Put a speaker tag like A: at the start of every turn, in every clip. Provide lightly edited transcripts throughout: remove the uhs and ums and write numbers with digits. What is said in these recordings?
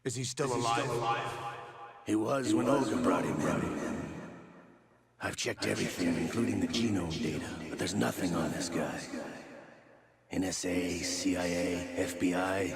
A: Is he still alive?
B: He was when Olga brought him in. I've checked everything, including the genome data, but there's nothing on this guy. NSA, CIA, FBI.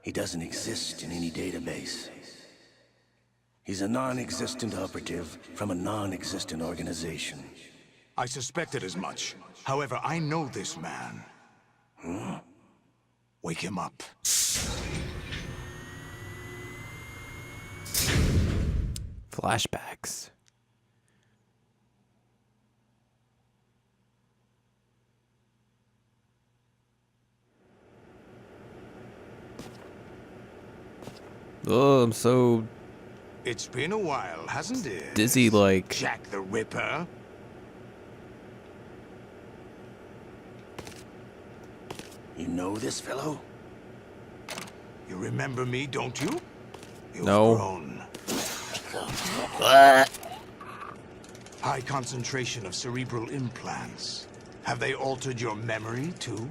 B: He doesn't exist in any database. He's a non-existent operative from a non-existent organization.
A: I suspected as much. However, I know this man. Wake him up.
C: Flashbacks. Oh, I'm so
A: It's been a while, hasn't it?
C: dizzy, like...
A: Jack the Ripper?
B: You know this fellow?
A: You remember me, don't you? You've
C: No.
A: grown. High concentration of cerebral implants. Have they altered your memory, too?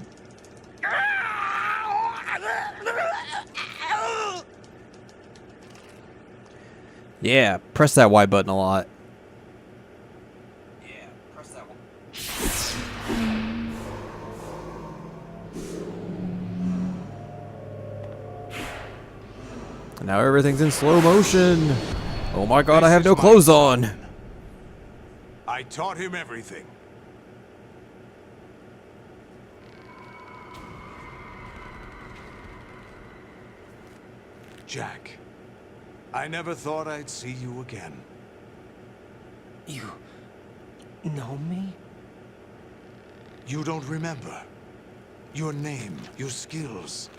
C: Yeah, press that Y button a lot. Yeah, press that one. Now everything's in slow motion. Oh my god, I have no clothes on.
A: I taught him everything. Jack, I never thought I'd see you again.
D: You know me?
A: You don't remember. Your name, your skills.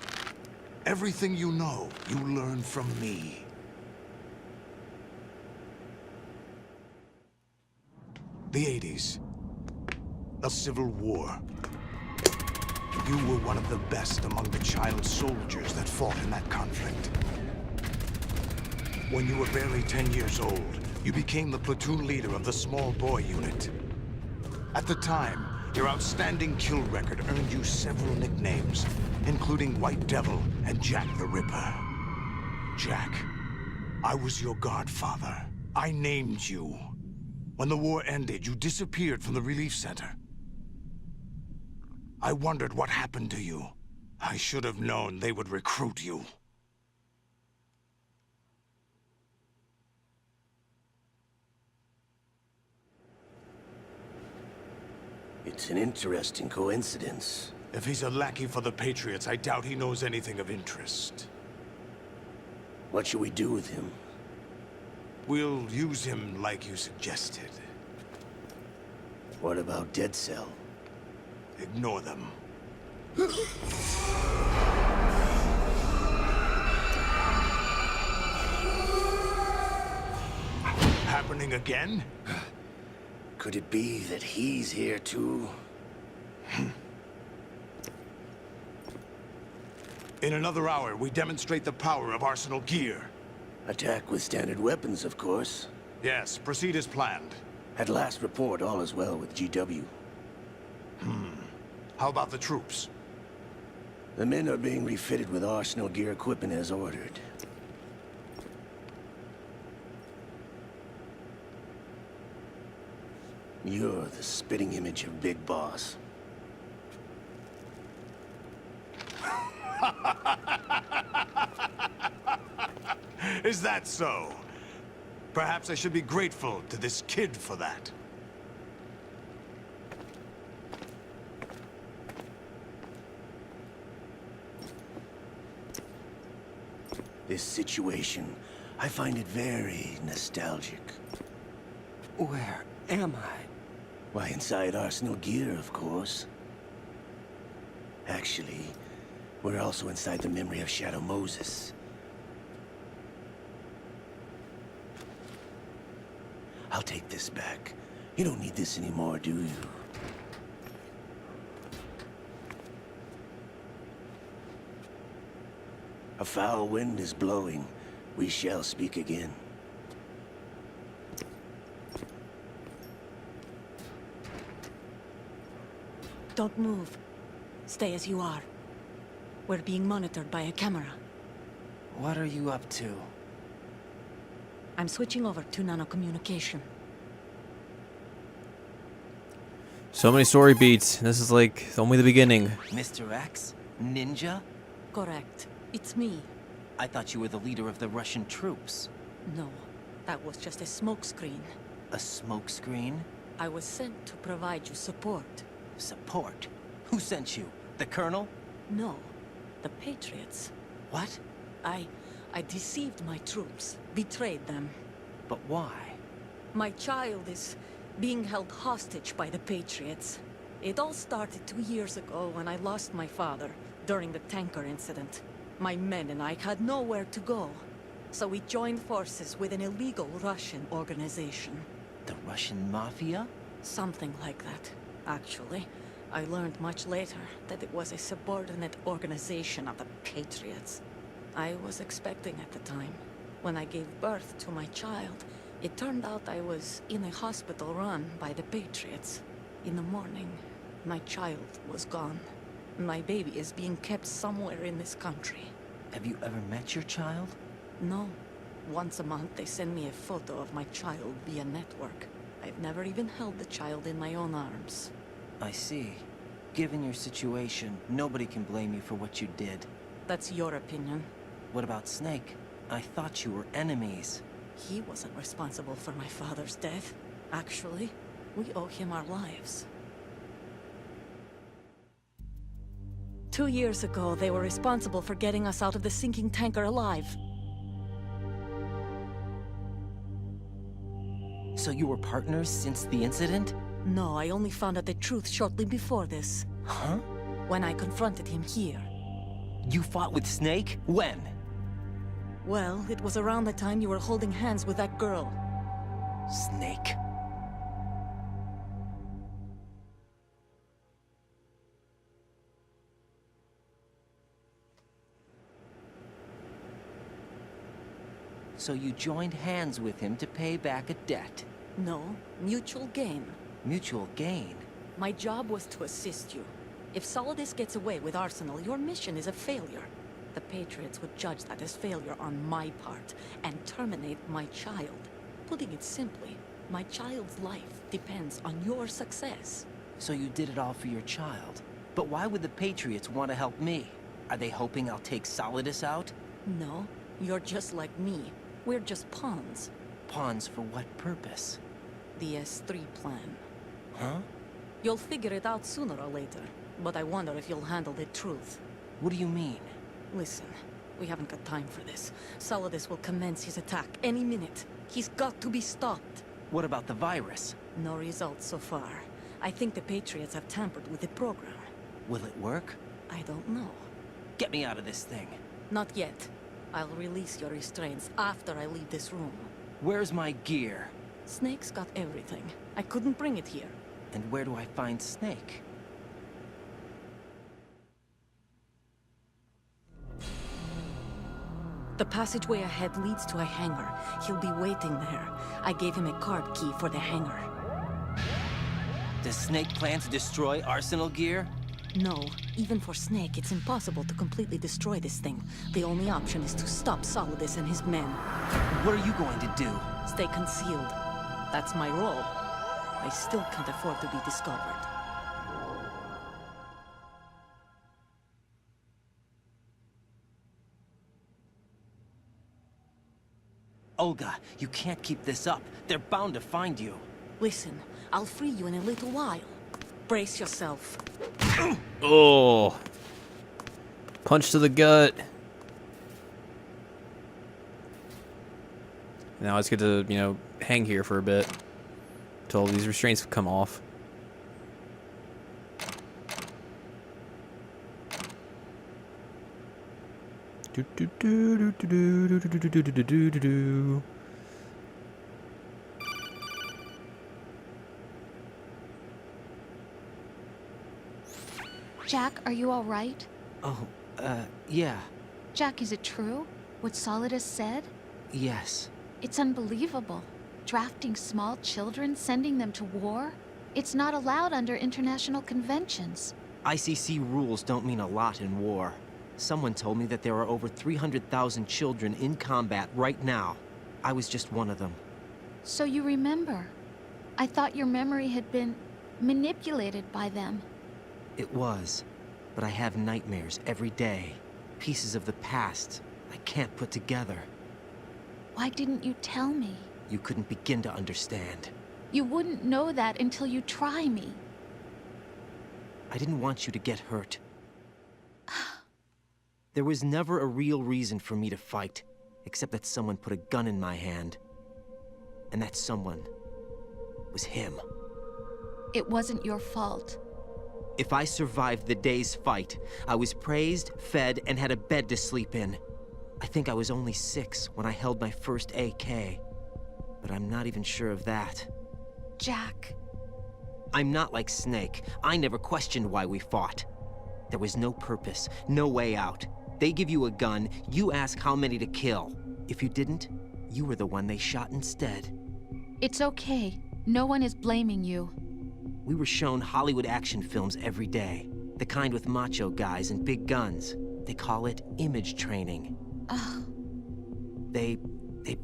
A: Everything you know, you learned from me. The 80s. A civil war. You were one of the best among the child soldiers that fought in that conflict. When you were barely 10 years old, you became the platoon leader of the small boy unit. At the time, your outstanding kill record earned you several nicknames, including White Devil and Jack the Ripper. Jack, I was your godfather. I named you. When the war ended, you disappeared from the relief center. I wondered what happened to you. I should have known they would recruit you.
B: It's an interesting coincidence.
A: If he's a lackey for the Patriots, I doubt he knows anything of interest.
B: What should we do with him?
A: We'll use him like you suggested.
B: What about Dead Cell?
A: Ignore them. Happening again?
B: Could it be that he's here too?
A: In another hour, we demonstrate the power of Arsenal gear.
B: Attack with standard weapons, of course.
A: Yes, proceed as planned.
B: At last report, all is well with GW.
A: How about the troops?
B: The men are being refitted with Arsenal gear equipment as ordered. You're the spitting image of Big Boss.
A: Is that so? Perhaps I should be grateful to this kid for that.
B: This situation, I find it very nostalgic.
D: Where am I?
B: Why, inside Arsenal gear, of course. Actually, we're also inside the memory of Shadow Moses. I'll take this back. You don't need this anymore, do you? A foul wind is blowing. We shall speak again.
E: Don't move. Stay as you are. We're being monitored by a camera.
D: What are you up to?
E: I'm switching over to nanocommunication.
C: So many story beats. This is like only the beginning.
D: Mr. X? Ninja?
E: Correct. It's me.
D: I thought you were the leader of the Russian troops.
E: No, that was just a smokescreen.
D: A smokescreen?
E: I was sent to provide you support.
D: Support? Who sent you? The Colonel?
E: No, the Patriots.
D: What?
E: I deceived my troops, betrayed them.
D: But why?
E: My child is being held hostage by the Patriots. It all started 2 years ago when I lost my father during the tanker incident. My men and I had nowhere to go. So we joined forces with an illegal Russian organization.
D: The Russian Mafia?
E: Something like that, actually. I learned much later that it was a subordinate organization of the Patriots. I was expecting at the time. When I gave birth to my child, it turned out I was in a hospital run by the Patriots. In the morning, my child was gone. My baby is being kept somewhere in this country.
D: Have you ever met your child?
E: No. Once a month, they send me a photo of my child via network. I've never even held the child in my own arms.
D: I see. Given your situation, nobody can blame you for what you did.
E: That's your opinion.
D: What about Snake? I thought you were enemies.
E: He wasn't responsible for my father's death. Actually, we owe him our lives. 2 years ago, they were responsible for getting us out of the sinking tanker alive.
D: So you were partners since the incident?
E: No, I only found out the truth shortly before this.
D: Huh?
E: When I confronted him here.
D: You fought with Snake? When?
E: Well, it was around the time you were holding hands with that girl.
D: Snake? So you joined hands with him to pay back a debt.
E: No, mutual gain.
D: Mutual gain?
E: My job was to assist you. If Solidus gets away with Arsenal, your mission is a failure. The Patriots would judge that as failure on my part, and terminate my child. Putting it simply, my child's life depends on your success.
D: So you did it all for your child. But why would the Patriots want to help me? Are they hoping I'll take Solidus out?
E: No, you're just like me. We're just pawns.
D: Pawns for what purpose?
E: The S3 plan.
D: Huh?
E: You'll figure it out sooner or later, but I wonder if you'll handle the truth.
D: What do you mean?
E: Listen, we haven't got time for this. Solidus will commence his attack any minute. He's got to be stopped.
D: What about the virus?
E: No results so far. I think the Patriots have tampered with the program.
D: Will it work?
E: I don't know.
D: Get me out of this thing.
E: Not yet. I'll release your restraints after I leave this room.
D: Where's my gear?
E: Snake's got everything. I couldn't bring it here.
D: And where do I find Snake?
E: The passageway ahead leads to a hangar. He'll be waiting there. I gave him a card key for the hangar.
D: Does Snake plan to destroy Arsenal gear?
E: No, even for Snake, it's impossible to completely destroy this thing. The only option is to stop Solidus and his men.
D: What are you going to do?
E: Stay concealed. That's my role. I still can't afford to be discovered.
D: Olga, you can't keep this up. They're bound to find you.
E: Listen, I'll free you in a little while. Brace yourself.
C: Oh. Punch to the gut. Now let's get to, hang here for a bit. Until these restraints come off. Do do do do do do do do do do do do do.
F: Jack, are you all right?
D: Oh, yeah.
F: Jack, is it true? What Solidus said?
D: Yes.
F: It's unbelievable. Drafting small children, sending them to war? It's not allowed under international conventions.
D: ICC rules don't mean a lot in war. Someone told me that there are over 300,000 children in combat right now. I was just one of them.
F: So you remember. I thought your memory had been manipulated by them.
D: It was. But I have nightmares every day. Pieces of the past I can't put together.
F: Why didn't you tell me?
D: You couldn't begin to understand.
F: You wouldn't know that until you try me.
D: I didn't want you to get hurt. There was never a real reason for me to fight, except that someone put a gun in my hand. And that someone was him.
F: It wasn't your fault.
D: If I survived the day's fight, I was praised, fed, and had a bed to sleep in. I think I was only 6 when I held my first AK. But I'm not even sure of that.
F: Jack.
D: I'm not like Snake. I never questioned why we fought. There was no purpose, no way out. They give you a gun, you ask how many to kill. If you didn't, you were the one they shot instead.
F: It's okay. No one is blaming you.
D: We were shown Hollywood action films every day. The kind with macho guys and big guns. They call it image training.
F: Ugh.
D: They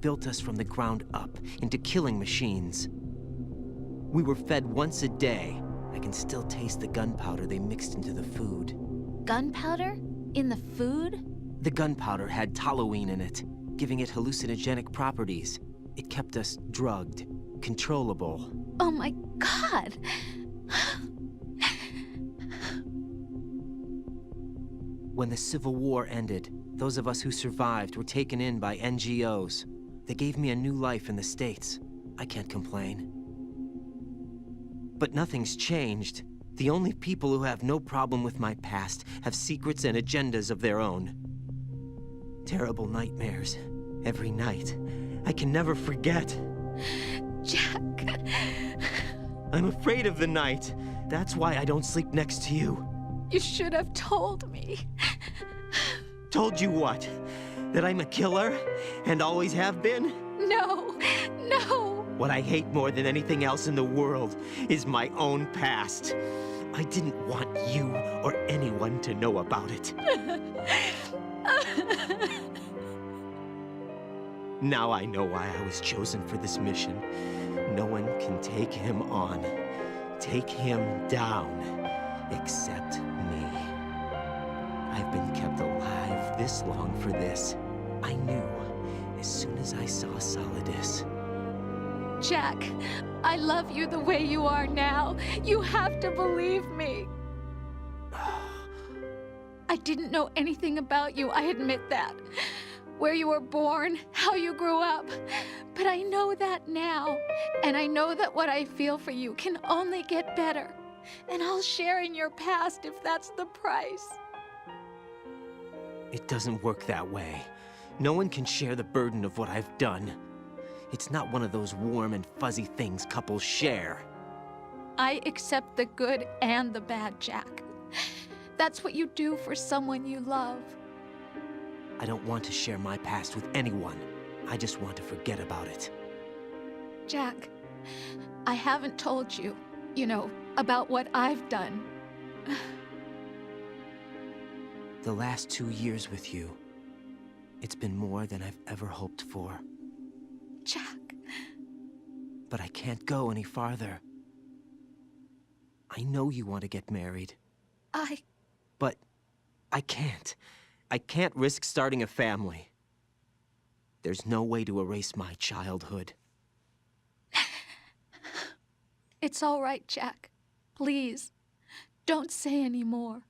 D: built us from the ground up into killing machines. We were fed once a day. I can still taste the gunpowder they mixed into the food.
F: Gunpowder? In the food?
D: The gunpowder had toluene in it, giving it hallucinogenic properties. It kept us drugged, controllable.
F: Oh my God!
D: When the Civil War ended, those of us who survived were taken in by NGOs. They gave me a new life in the States. I can't complain. But nothing's changed. The only people who have no problem with my past have secrets and agendas of their own. Terrible nightmares. Every night. I can never forget.
F: Jack.
D: I'm afraid of the night. That's why I don't sleep next to you.
F: You should have told me.
D: Told you what? That I'm a killer? And always have been?
F: No. No.
D: What I hate more than anything else in the world is my own past. I didn't want you or anyone to know about it. Now I know why I was chosen for this mission. No one can take him on, take him down, except me. I've been kept alive this long for this. I knew as soon as I saw Solidus.
F: Jack, I love you the way you are now. You have to believe me. I didn't know anything about you, I admit that. Where you were born, how you grew up. But I know that now. And I know that what I feel for you can only get better. And I'll share in your past if that's the price.
D: It doesn't work that way. No one can share the burden of what I've done. It's not one of those warm and fuzzy things couples share.
F: I accept the good and the bad, Jack. That's what you do for someone you love.
D: I don't want to share my past with anyone. I just want to forget about it.
F: Jack, I haven't told you, about what I've done.
D: The last 2 years with you, it's been more than I've ever hoped for.
F: Jack.
D: But I can't go any farther. I know you want to get married. But I can't. I can't risk starting a family. There's no way to erase my childhood.
F: It's all right, Jack. Please, don't say any more.